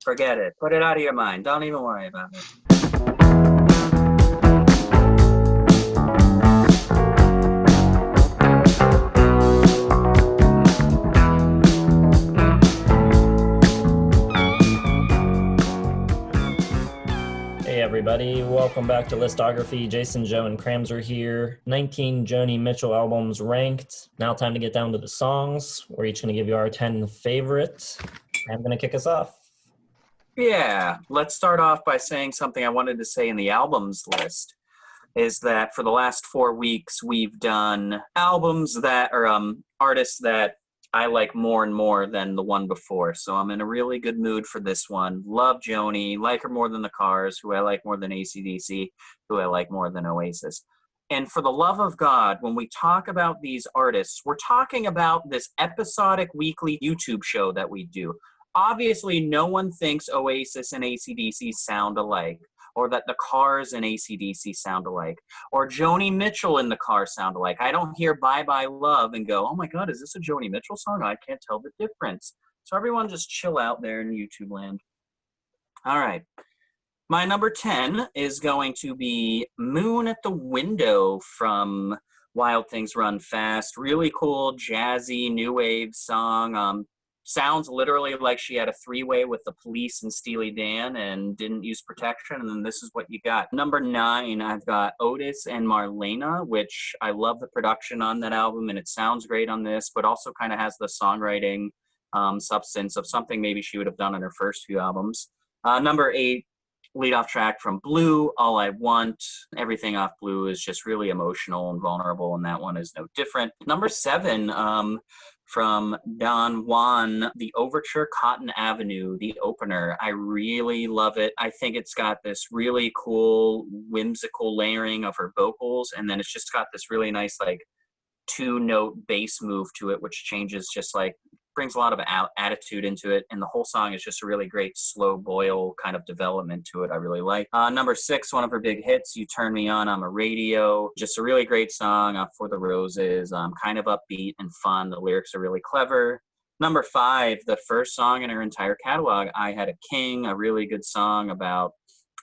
Forget it. Put it out of your mind. Don't even worry about it. Hey everybody, welcome back to Listography. Jason, Joe, and Kramzer here. 19 Joni Mitchell albums ranked. Now time to get down to the songs. We're each going to give you our 10 favorites. I'm going to kick us off. Yeah, let's start off by saying something I wanted to say in the albums list, is that for the last 4 weeks, we've done albums that are artists that I like more and more than the one before. So I'm in a really good mood for this one. Love Joni, like her more than the Cars, who I like more than AC/DC, who I like more than Oasis. And for the love of God, when we talk about these artists, we're talking about this episodic weekly YouTube show that we do. Obviously, no one thinks Oasis and AC/DC sound alike, or that the Cars and AC/DC sound alike, or Joni Mitchell and the Cars sound alike. I don't hear Bye Bye Love and go, oh my God, is this a Joni Mitchell song? I can't tell the difference. So everyone just chill out there in YouTube land. All right. My number 10 is going to be Moon at the Window from Wild Things Run Fast. Really cool, jazzy, new wave song. Sounds literally like she had a three-way with the Police and Steely Dan and didn't use protection, and then this is what you got. Number 9, I've got Otis and Marlena, which I love the production on that album, and it sounds great on this, but also kind of has the songwriting substance of something maybe she would have done on her first few albums. Number 8, lead-off track from Blue, All I Want. Everything off Blue is just really emotional and vulnerable, and that one is no different. Number 7, from Don Juan, the Overture, Cotton Avenue, the opener. I really love it. I think it's got this really cool, whimsical layering of her vocals, and then it's just got this really nice, like, 2-note bass move to it, which changes just like brings a lot of attitude into it, and the whole song is just a really great slow boil kind of development to it. I really like. Number 6, one of her big hits, You Turn Me On, I'm a Radio. Just a really great song, For the Roses, kind of upbeat and fun. The lyrics are really clever. Number 5, the first song in her entire catalog, I Had a King, a really good song about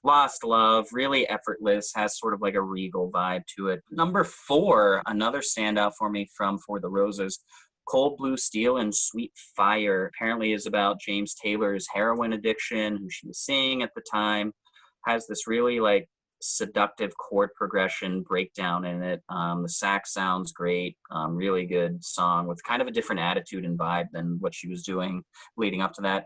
lost love, really effortless, has sort of like a regal vibe to it. Number 4, another standout for me from For the Roses, Cold Blue Steel and Sweet Fire. Apparently is about James Taylor's heroin addiction, who she was seeing at the time. Has this really like seductive chord progression breakdown in it. The sax sounds great. Really good song with kind of a different attitude and vibe than what she was doing leading up to that.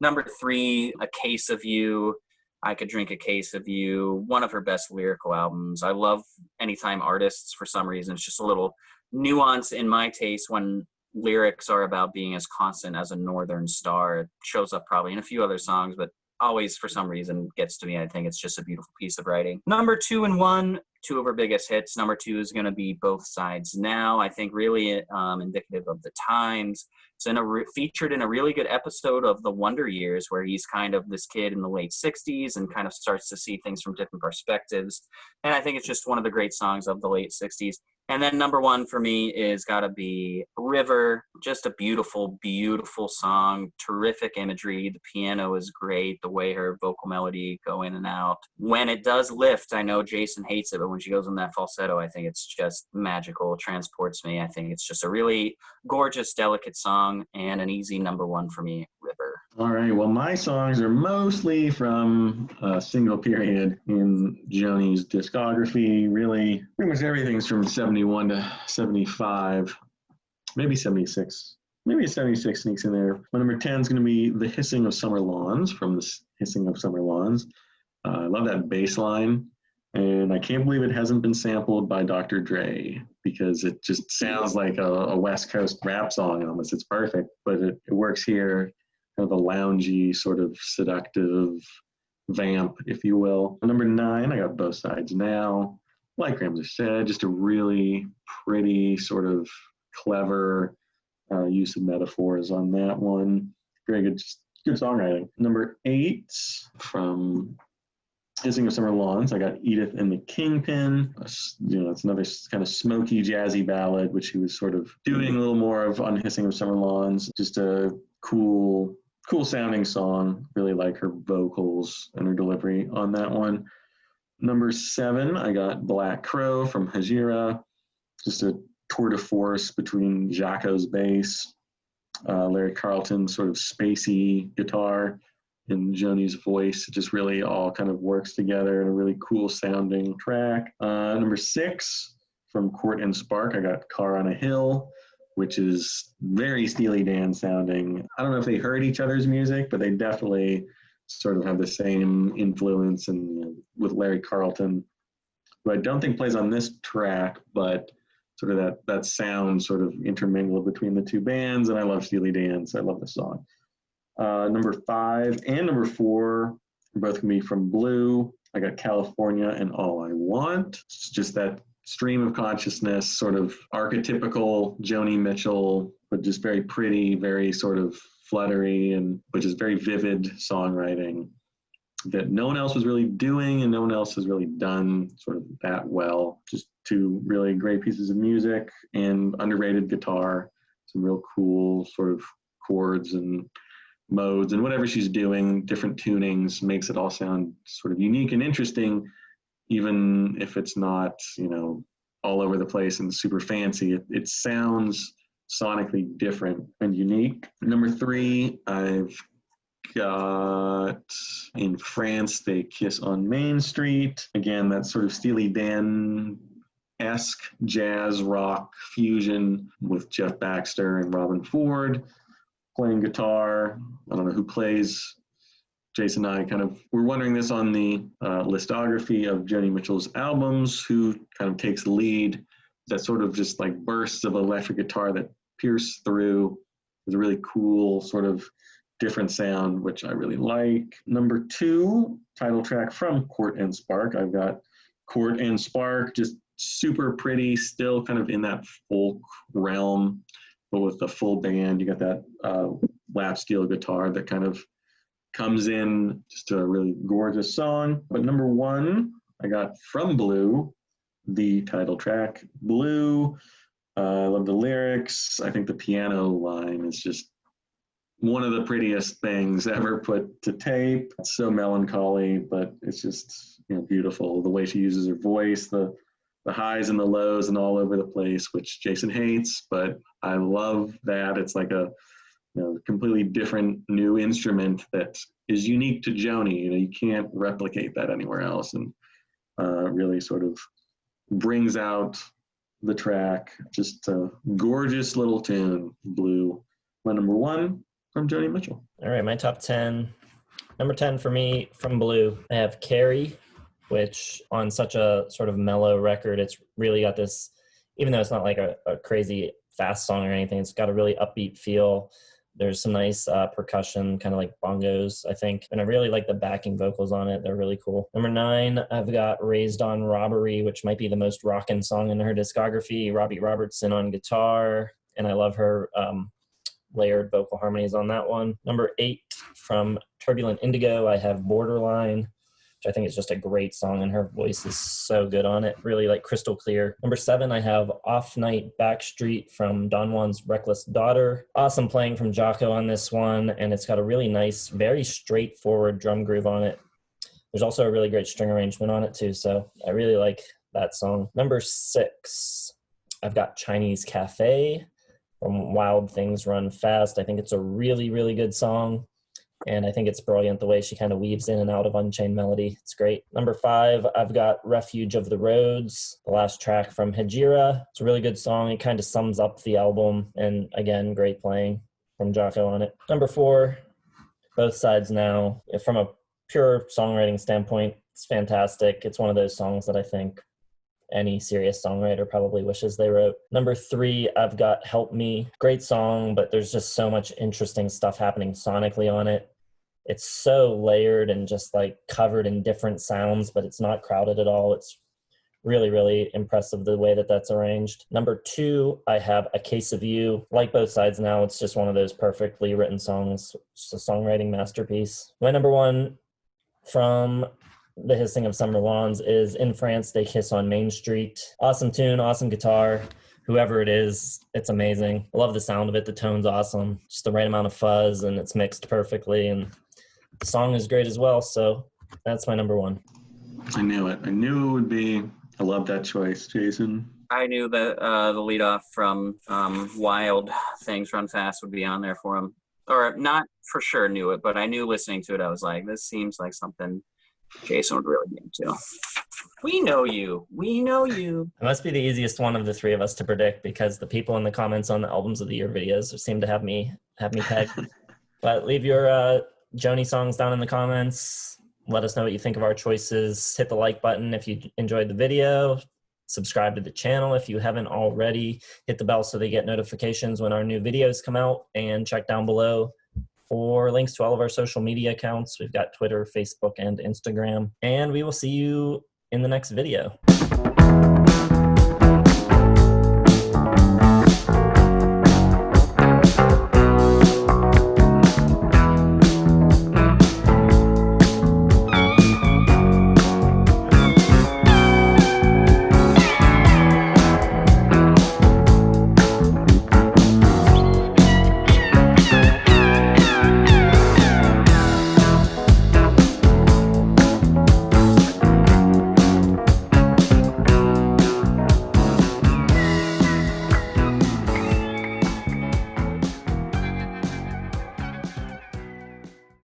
Number 3, A Case of You. I Could Drink a Case of You. One of her best lyrical albums. I love anytime artists, for some reason, it's just a little nuance in my taste when lyrics are about being as constant as a northern star. It shows up probably in a few other songs, but always for some reason gets to me. I think it's just a beautiful piece of writing. Number 2 and 1, 2 of her biggest hits. Number 2 is going to be Both Sides Now. I think really indicative of the times. It's featured in a really good episode of The Wonder Years, where he's kind of this kid in the late 60s and kind of starts to see things from different perspectives. And I think it's just one of the great songs of the late 60s. And then number 1 for me is got to be River. Just a beautiful, beautiful song. Terrific imagery. The piano is great. The way her vocal melody go in and out. When it does lift, I know Jason hates it, but when she goes in that falsetto, I think it's just magical. It transports me. I think it's just a really gorgeous, delicate song and an easy number 1 for me, River. All right. Well, my songs are mostly from a single period in Joni's discography. Really, pretty much everything's from 71 to 75, maybe 76. Maybe 76 sneaks in there. My number 10 is going to be The Hissing of Summer Lawns from The Hissing of Summer Lawns. I love that bass line, and I can't believe it hasn't been sampled by Dr. Dre, because it just sounds like a West Coast rap song almost. It's perfect, but it works here. Kind of a loungy, sort of seductive vamp, if you will. Number 9, I got Both Sides Now. Like Kramzer said, just a really pretty, sort of clever use of metaphors on that one. Very good, just good songwriting. Number 8, from Hissing of Summer Lawns, I got Edith and the Kingpin. It's another kind of smoky, jazzy ballad, which he was sort of doing a little more of on Hissing of Summer Lawns. Just a cool, cool sounding song. Really like her vocals and her delivery on that one. Number 7, I got Black Crow from Hajira. Just a tour de force between Jacko's bass, Larry Carlton's sort of spacey guitar, and Joni's voice. It just really all kind of works together in a really cool sounding track. Number 6, from Court and Spark, I got Car on a Hill, which is very Steely Dan sounding. I don't know if they heard each other's music, but they definitely sort of have the same influence, and with Larry Carlton, who I don't think plays on this track, but sort of that sound sort of intermingled between the two bands. And I love Steely Dan, so I love the song. Number 5 and number 4 are both gonna be from Blue. I got California and All I Want. It's just that stream of consciousness, sort of archetypical Joni Mitchell, but just very pretty, very sort of fluttery, and but just very vivid songwriting that no one else was really doing and no one else has really done sort of that well. Just 2 really great pieces of music and underrated guitar, some real cool sort of chords and modes, and whatever she's doing, different tunings, makes it all sound sort of unique and interesting, even if it's not, all over the place and super fancy. It sounds sonically different and unique. Number 3, I've got In France They Kiss on Main Street. Again, that sort of Steely Dan-esque jazz rock fusion with Jeff Baxter and Robin Ford playing guitar. I don't know who plays. Jason and I we're wondering this on the listography of Joni Mitchell's albums, who kind of takes the lead. That sort of just like bursts of electric guitar that pierce through. There's a really cool sort of different sound, which I really like. Number 2, title track from Court and Spark. I've got Court and Spark, just super pretty, still kind of in that folk realm, but with the full band. You got that lap steel guitar that kind of comes in, just a really gorgeous song. But number 1, I got from Blue, the title track, Blue. I love the lyrics. I think the piano line is just one of the prettiest things ever put to tape. It's so melancholy, but it's just beautiful. The way she uses her voice, the highs and the lows and all over the place, which Jason hates, but I love that. It's like a completely different new instrument that is unique to Joni. You can't replicate that anywhere else, and really sort of brings out the track. Just a gorgeous little tune, Blue. My number 1 from Joni Mitchell. All right, my top 10. Number 10 for me from Blue, I have Carrie, which on such a sort of mellow record, it's really got this, even though it's not like a crazy fast song or anything, it's got a really upbeat feel. There's some nice percussion, kind of like bongos, I think. And I really like the backing vocals on it. They're really cool. Number 9, I've got Raised on Robbery, which might be the most rockin' song in her discography. Robbie Robertson on guitar. And I love her layered vocal harmonies on that one. Number 8, from Turbulent Indigo, I have Borderline, which I think is just a great song, and her voice is so good on it, really like crystal clear. Number 7, I have Off Night Backstreet from Don Juan's Reckless Daughter. Awesome playing from Jocko on this one, and it's got a really nice, very straightforward drum groove on it. There's also a really great string arrangement on it too, so I really like that song. Number 6, I've got Chinese Cafe from Wild Things Run Fast. I think it's a really, really good song. And I think it's brilliant the way she kind of weaves in and out of Unchained Melody. It's great. Number 5, I've got Refuge of the Roads, the last track from Hajira. It's a really good song. It kind of sums up the album. And again, great playing from Jocko on it. Number 4, Both Sides Now. From a pure songwriting standpoint, it's fantastic. It's one of those songs that I think any serious songwriter probably wishes they wrote. Number 3, I've got Help Me. Great song, but there's just so much interesting stuff happening sonically on it. It's so layered and just like covered in different sounds, but it's not crowded at all. It's really, really impressive the way that that's arranged. Number 2, I have A Case of You. Like Both Sides Now, it's just one of those perfectly written songs. It's a songwriting masterpiece. My number 1 from The Hissing of Summer Lawns is In France They Kiss on Main Street. Awesome tune, awesome guitar. whoever it is, it's amazing. I love the sound of it. The tone's awesome. Just the right amount of fuzz, and it's mixed perfectly. And the song is great as well. So that's my number one. I knew it. I knew it would be. I love that choice, Jason. I knew that the lead off from Wild Things Run Fast would be on there for him. Or not for sure knew it, but I knew listening to it, I was like, this seems like something Jason would really be into. We know you. We know you. It must be the easiest one of the three of us to predict because the people in the comments on the Albums of the Year videos seem to have me pegged. But leave your Joni songs down in the comments. Let us know what you think of our choices. Hit the like button if you enjoyed the video. Subscribe to the channel if you haven't already. Hit the bell so they get notifications when our new videos come out. And check down below for links to all of our social media accounts. We've got Twitter, Facebook, and Instagram. And we will see you in the next video.